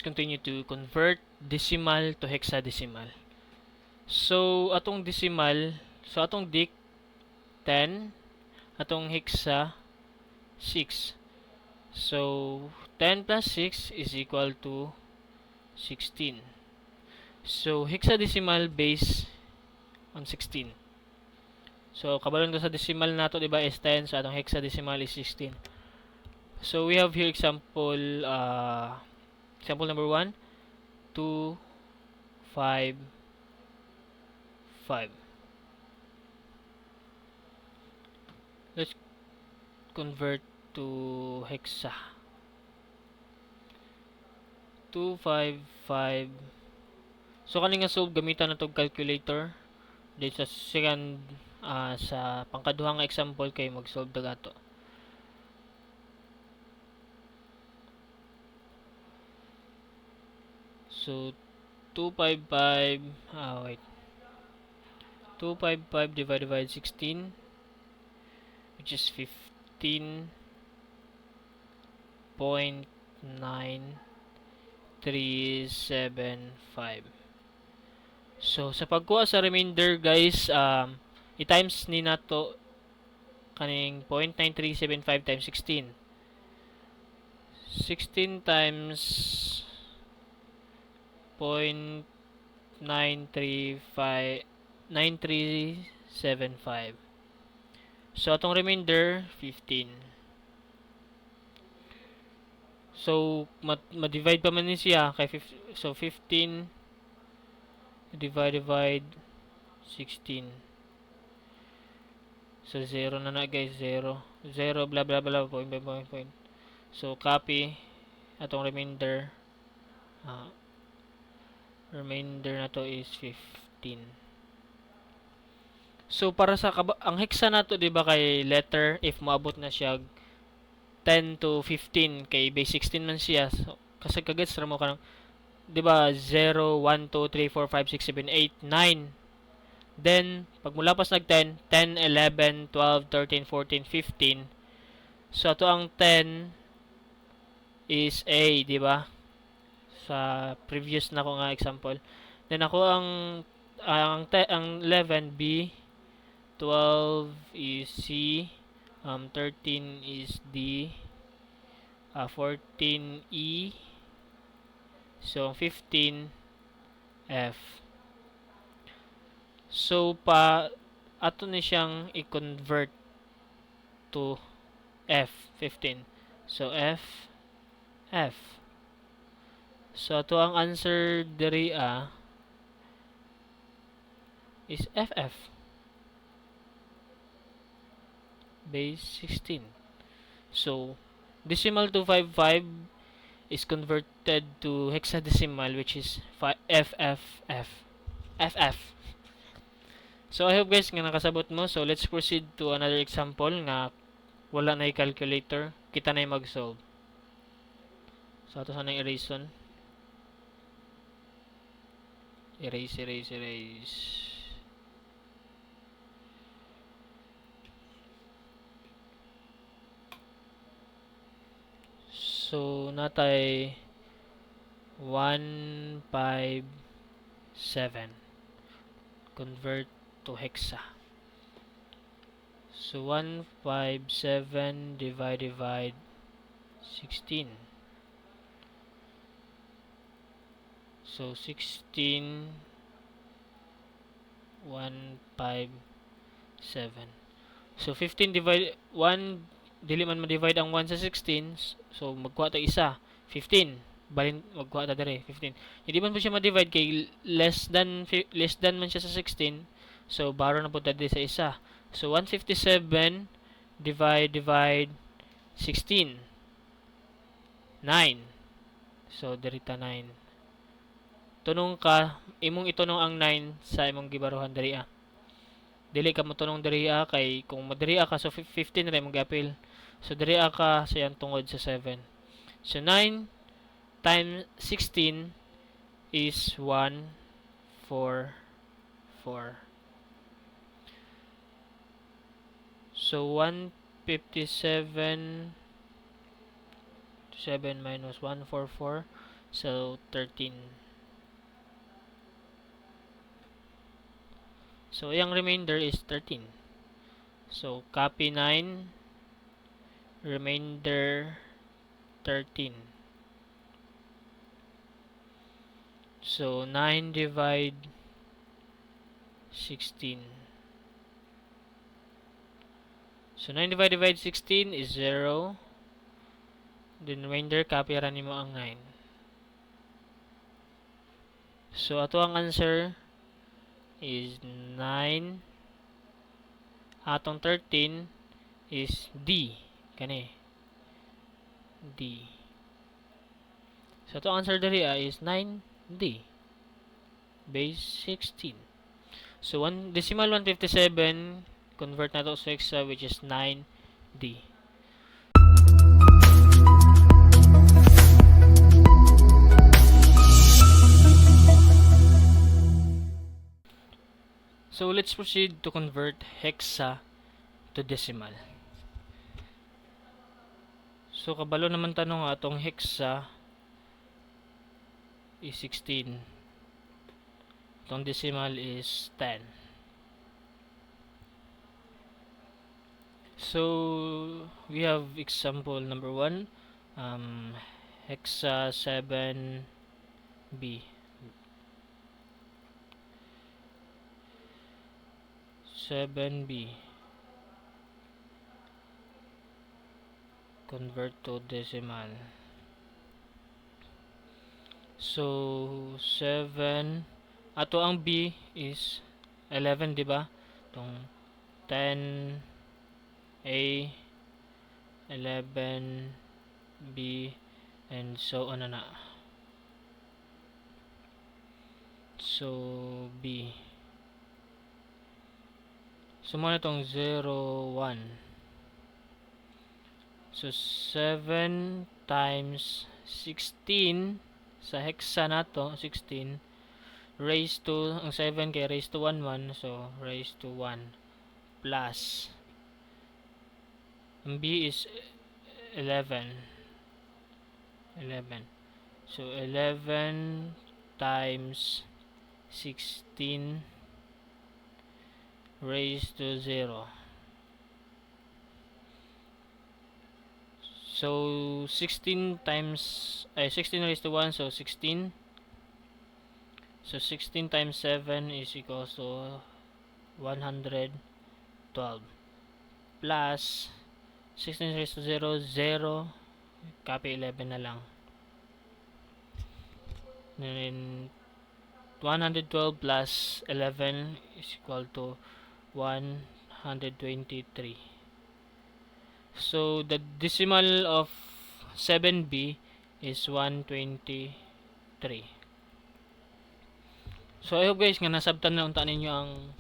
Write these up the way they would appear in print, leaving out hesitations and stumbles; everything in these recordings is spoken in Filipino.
continue to convert decimal to hexadecimal. So atong decimal, so atong dic 10, atong hexa 6. So 10 plus 6 is equal to 16. So hexadecimal based on 16. So kabalon do sa decimal nato diba is 10, so atong hexadecimal is 16. So we have here example number 1, 2, 5, 5. Let's convert to hexa. 2, 5, 5. So kani nga solve gamitan natong calculator. Di sa second sa pangkaduhang example kay mag-solve daga to. So 255 wait. 255 divided by 16, which is 15.9375. So sa pagkuha sa remainder guys, i-times ni nato kaning 0.9375 times 16. 16 times 0.9375. So atong remainder 15. So ma-divide pa man ni siya kay so 15 divide 16. So 0 na guys, 0 blah blah blah point. So copy atong remainder. Remainder na to is 15. So para sa ang hexa nato di ba kay letter, if moabot na siya 10 to 15 kay base 16 man siya. So kasi kagets ra mo kanang di ba 0 1 2 3 4 5 6 7 8 9. Then pag mulapas nag 10, 10 11 12 13 14 15. So ato ang 10 is A, di ba? Sa previous na ko nga example. Then ako ang 11 B, 12 is C, 13 is D, 14 E, so 15 F. So ato ni siyang i-convert to F, 15. So F. So ato ang answer diri is FF. Base 16. So decimal 255 is converted to hexadecimal, which is FF. So I hope guys nga nakasabot mo. So let's proceed to another example nga wala na i-calculator, kita na mag-solve. So ato sana erase. So natay 157. Convert to hexa. So 157 divide 16. So 16 157. So 15 divide 1, dili man ma-divide ang 1 sa 16, so magkuha ta isa, 15. Balin magkuha ta dire 15. Hindi man po siya ma-divide kay less than man siya sa 16. So baro na po ta dire sa isa. So 157 divide 16. 9. So dirita 9. Tunong ka, imong itunong ang 9 sa imong gibaruhan diri Dili ka motunong diri kay kung madiri ka so 15 ra imong gi-appeal. So diri ka sa iyang tungod sa 7. So 9 times 16 is 144. So 157 7 minus 144. So 13. So yung remainder is 13. So copy 9, remainder 13. So 9 divide 16. So 9 divide 16 is 0. Then remainder, copy ra nimo ang 9. So ato ang answer is 9. Atong 13 is D. Kani. D. So ato ang answer diri is 9D. Base 16. So 1 decimal 157, convert na to sa hexa, which is 9D. So let's proceed to convert hexa to decimal. So kabalo naman tanong atong hexa is 16. Itong decimal is 10. So we have example number 1, hexa 7B. 7B. Convert to decimal. So 7, ato ang B is 11, di ba? Tong 10A, 11B, and so on na. So B. So muna itong 0, 1. So 7 times 16 sa hexa nato, 16 raised to, ang 7 kay raised to 1, 1, so raised to 1 plus, ang B is 11. So 11 times 16 raised to 0. So 16 times 16 raised to 1, so 16. So 16 times 7 is equals to 112 plus 16 raised to 0, 0, copy 11 na lang. Then 112 plus 11 is equal to 123. So the decimal of 7B is 123. So I hope guys nga nasabtan na unta ninyo ang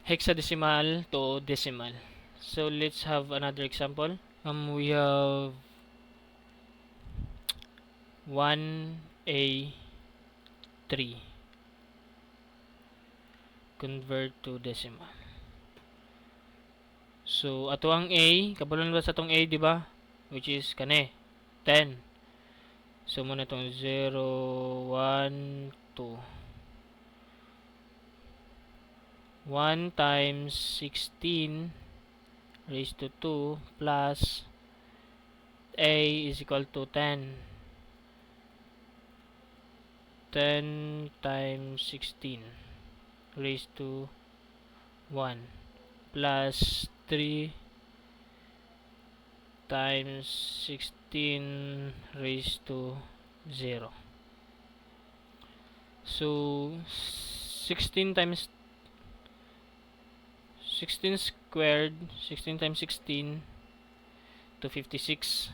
hexadecimal to decimal. So let's have another example. We have 1A3. Convert to decimal. So ato ang A, kabalon ba sa tong A, di ba? Which is kane 10. So muna tong 0, 1, 2. 1 times 16 raised to 2 plus A is equal to 10. 10 times 16 raised to 1 plus 3 times 16 raised to 0. So 16 times 16 squared, 16 times 16, 256.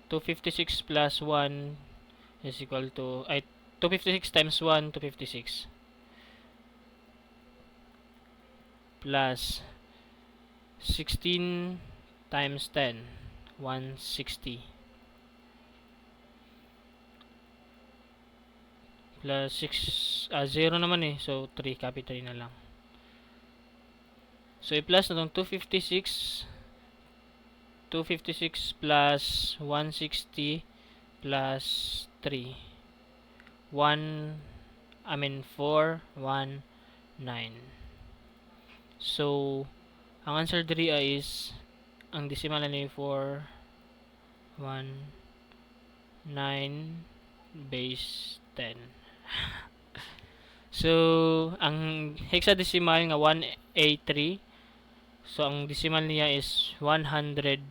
256 plus 1 is equal to 256 times 1, 256 plus 16 times 10, 160 plus 0 naman so 3, copy 3 na lang. So i-plus na itong 256 256 plus 160 plus 3. 419. So, ang answer diri is ang decimal na ni 419 base 10. So, ang hexadecimal nga 1A3. So, ang decimal niya is 114.